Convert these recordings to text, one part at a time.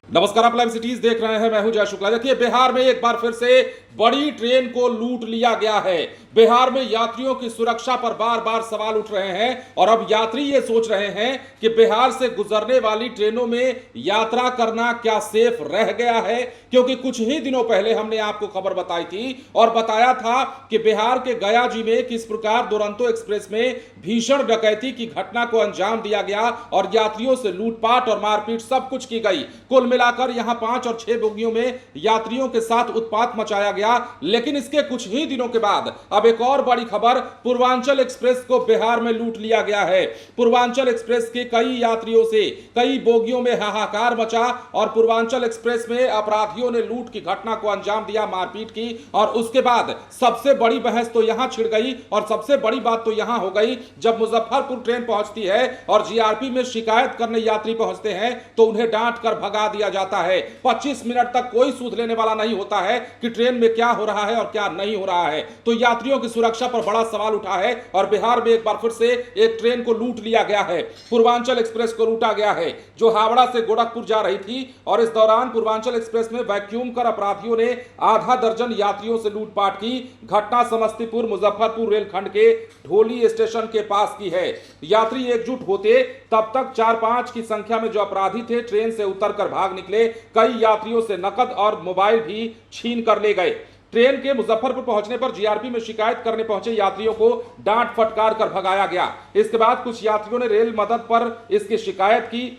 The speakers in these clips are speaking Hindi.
नमस्कार, आप लाइव सिटीज देख रहे हैं। मैं हूं जय शुक्ला। देखिए, बिहार में एक बार फिर से बड़ी ट्रेन को लूट लिया गया है। बिहार में यात्रियों की सुरक्षा पर बार बार सवाल उठ रहे हैं और अब यात्री ये सोच रहे हैं कि बिहार से गुजरने वाली ट्रेनों में यात्रा करना क्या सेफ रह गया है, क्योंकि कुछ ही दिनों पहले हमने आपको खबर बताई थी और बताया था कि बिहार के गया जी में किस प्रकार दुरंतो एक्सप्रेस में भीषण डकैती की घटना को अंजाम दिया गया और यात्रियों से लूटपाट और मारपीट सब कुछ की गई। कुल मिलाकर यहां 5 और 6 बोगियों में यात्रियों के साथ उत्पात मचाया गया। लेकिन इसके कुछ ही दिनों के बाद अब एक और बड़ी खबर, पूर्वांचल एक्सप्रेस को बिहार में लूट लिया गया है। पूर्वांचल एक्सप्रेस के कई यात्रियों से कई बोगियों में हाहाकार मचा और पूर्वांचल एक्सप्रेस में अपराधियों ने लूट की घटना को अंजाम दिया, मारपीट की। और उसके बाद सबसे बड़ी बहस तो यहां छिड़ गई और सबसे बड़ी बात तो यहां हो गई जब मुजफ्फरपुर ट्रेन पहुंचती है और जीआरपी में शिकायत करने यात्री पहुंचते हैं तो उन्हें डांट कर भगा दिया जाता है। 25 मिनट तक कोई सूद लेने वाला नहीं होता है कि ट्रेन में क्या हो रहा है और क्या नहीं हो रहा है। तो यात्रियों की सुरक्षा पर बड़ा सवाल उठा है और बिहार में एक बार फिर से एक ट्रेन को लूट लिया गया है। पूर्वांचल एक्सप्रेस को लूटा गया है जो हावड़ा से गोरखपुर जा रही थी और इस दौरान पूर्वांचल एक्सप्रेस में वैक्यूम कर अपराधियों ने आधा दर्जन यात्रियों से लूटपाट की। घटना समस्तीपुर मुजफ्फरपुर रेलखंड के ढोली स्टेशन के पास की है। यात्री एकजुट होते तब तक 4-5 की संख्या में जो अपराधी थे ट्रेन से उतरकर भाग निकले। कई यात्रियों से नकद और मोबाइल भी छीन कर ले गए। ट्रेन के मुजफ्फरपुर पहुंचने पर जीआरपी में शिकायत करने पहुंचे यात्रियों को डांट फटकार कर भगाया गया। इसके बाद कुछ यात्रियों ने रेल मदद पर इसकी शिकायत की,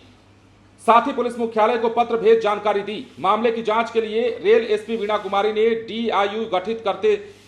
साथ ही पुलिस मुख्यालय को पत्र भेज जानकारी दी। मामले की जांच के लिए रेल एसपी वीणा कुमारी ने डीआईयू गठित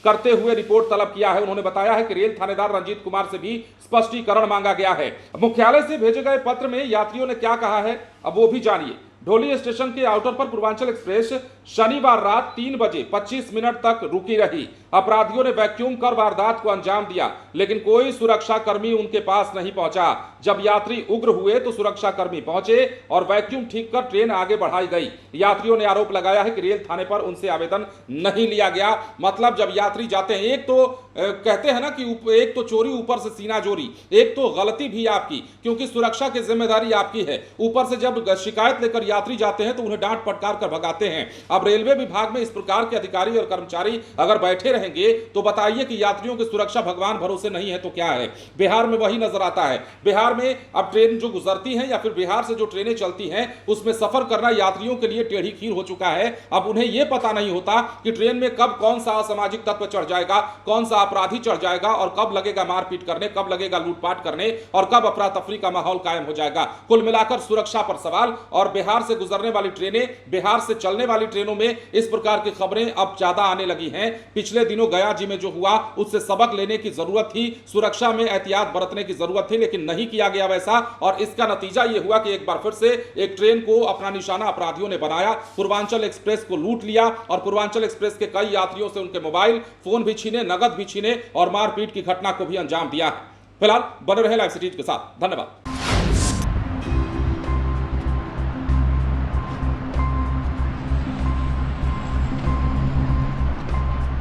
करते हुए रिपोर्ट तलब किया है। उन्होंने बताया है कि रेल थानेदार रंजीत कुमार से भी स्पष्टीकरण मांगा गया है। मुख्यालय से भेजे गए पत्र में यात्रियों ने क्या कहा है, अब वो भी जानिए। ढोली स्टेशन के आउटर पर पूर्वांचल एक्सप्रेस शनिवार रात 3 बजे 25 मिनट तक रुकी रही। अपराधियों ने वैक्यूम कर वारदात को अंजाम दिया, लेकिन कोई सुरक्षा कर्मी उनके पास नहीं पहुंचा। जब यात्री उग्र हुए तो सुरक्षा कर्मी पहुंचे और वैक्यूम ठीक कर ट्रेन आगे बढ़ाई गई। यात्रियों ने आरोप लगाया है कि रेल थाने पर उनसे आवेदन नहीं लिया गया। मतलब जब यात्री जाते हैं, एक तो कहते हैं ना कि एक तो चोरी ऊपर से सीना चोरी, एक तो गलती भी आपकी, क्योंकि सुरक्षा की जिम्मेदारी आपकी है। ऊपर से जब शिकायत लेकर यात्री जाते हैं तो उन्हें डांट फटकार कर भगाते हैं। अब रेलवे विभाग में इस प्रकार के अधिकारी और कर्मचारी अगर बैठे रहेंगे तो बताइए कि यात्रियों की सुरक्षा भगवान भरोसे नहीं है तो क्या है। बिहार में वही नजर आता है। बिहार में अब ट्रेन जो गुजरती है या फिर बिहार से जो ट्रेनें चलती हैं उसमें सफर करना यात्रियों के लिए टेढ़ी खीर हो चुका है। अब उन्हें यह पता नहीं होता कि ट्रेन में कब कौन सा असामाजिक तत्व चढ़ जाएगा, कौन सा अपराधी चढ़ जाएगा और कब लगेगा मारपीट करने, कब लगेगा लूटपाट करने और कब अफरा तफरी का माहौल कायम हो जाएगा। कुल मिलाकर सुरक्षा पर सवाल। और बिहार से गुजरने वाली ट्रेनें, बिहार से चलने वाली ट्रेनों में इस प्रकार की खबरें अब ज्यादा आने लगी हैं। पिछले दिनों गया जी में जो हुआ उससे सबक लेने की जरूरत थी, सुरक्षा में एहतियात बरतने की जरूरत थी, लेकिन नहीं किया गया वैसा। और इसका नतीजा यह हुआ कि एक बार फिर से एक ट्रेन को अपना निशाना अपराधियों ने बनाया, पूर्वांचल एक्सप्रेस को लूट लिया और पूर्वांचल एक्सप्रेस के कई यात्रियों से उनके मोबाइल फोन भी छीने, नगद भी छीने और मारपीट की घटना को भी अंजाम दिया है। फिलहाल बने रहे लाइव सिटीज के साथ। धन्यवाद।